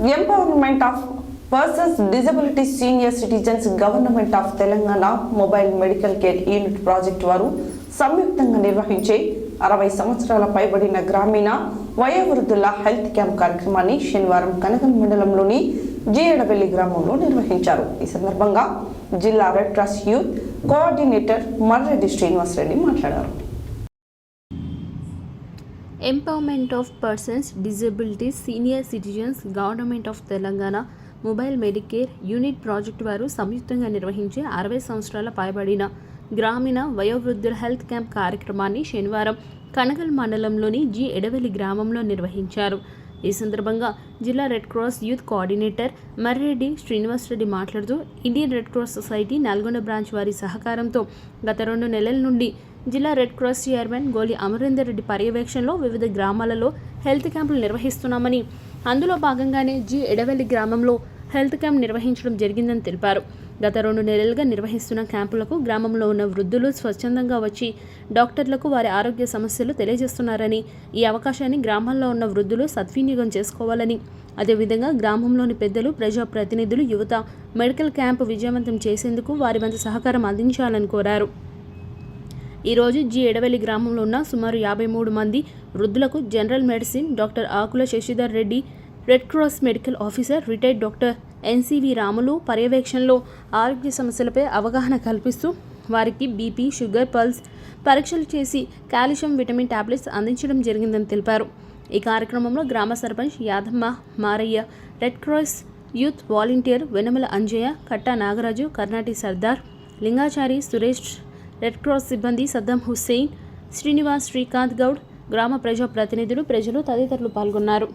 Empowerment of persons disability senior citizens government of Telangana mobile medical care unit project వారు సంయుక్తంగా నిర్వహించే 60 సంవత్సరాల పైబడిన గ్రామీణ వయోవృద్ధుల హెల్త్ క్యాంప్ కార్యక్రమాన్ని శనివారం కనగల్ మండలంలోని జీఎడవెల్లి గ్రామంలో నిర్వహించారు. ఈ సందర్భంగా జిల్లా red cross youth coordinator Marreddy Srinivasa Reddy మాట్లాడారు. Empowerment of persons disability senior citizens government of Telangana mobile medicare unit project వారు సంయుక్తంగా నిర్వహించే 60 సంవత్సరాల పైబడిన గ్రామీణ వయోవృద్ధుల హెల్త్ క్యాంప్ కార్యక్రమాన్ని శనివారం కనగల్ మండలంలోని జి ఎడవెల్లి గ్రామంలో నిర్వహించారు. ఈ సందర్భంగా జిల్లా red cross youth coordinator Marreddy Srinivasa Reddy మాట్లాడుతూ Indian red cross society Nalgonda branch వారి సహకారంతో గత 2 నెలల నుండి జిల్లా రెడ్ క్రాస్ చైర్మన్ గోలి అమరేందర్ రెడ్డి పర్యవేక్షణలో వివిధ గ్రామాలలో హెల్త్ క్యాంపులు నిర్వహిస్తున్నామని, అందులో భాగంగానే జి ఎడవెల్లి గ్రామంలో హెల్త్ క్యాంప్ నిర్వహించడం జరిగిందని తెలిపారు. గత 2 నెలలుగా నిర్వహిస్తున్న క్యాంపులకు గ్రామంలో ఉన్న వృద్ధులు స్వచ్ఛందంగా వచ్చి డాక్టర్లకు వారి ఆరోగ్య సమస్యలు తెలియజేస్తున్నారని, ఈ అవకాశాన్ని గ్రామాల్లో ఉన్న వృద్ధులు సద్వినియోగం చేసుకోవాలని, అదేవిధంగా గ్రామంలోని పెద్దలు, ప్రజాప్రతినిధులు, యువత మెడికల్ క్యాంపు విజయవంతం చేసేందుకు వారి వంతు సహకారం అందించాలని కోరారు. ఈరోజు జి ఎడవెల్లి గ్రామంలో ఉన్న సుమారు 53 మంది వృద్ధులకు general medicine doctor Akula Sashidhar Reddy, red cross medical officer retired doctor NCV Ramulu పర్యవేక్షణలో ఆరోగ్య సమస్యలపై అవగాహన కల్పిస్తూ వారికి బీపీ, షుగర్, పల్స్ పరీక్షలు చేసి కాల్షియం, విటమిన్ టాబ్లెట్స్ అందించడం జరిగిందని తెలిపారు. ఈ కార్యక్రమంలో గ్రామ sarpanch Yadamma, Maraiah, red cross youth volunteer Venamala Anjaiah, Katta Nagaraju, Karnati Sardar, Lingachari, Suresh, red cross సిబ్బంది సద్దం హుస్సేన్, శ్రీనివాస్, శ్రీకాంత్ గౌడ్, గ్రామ ప్రజాప్రతినిధులు, ప్రజలు తదితరులు పాల్గొన్నారు.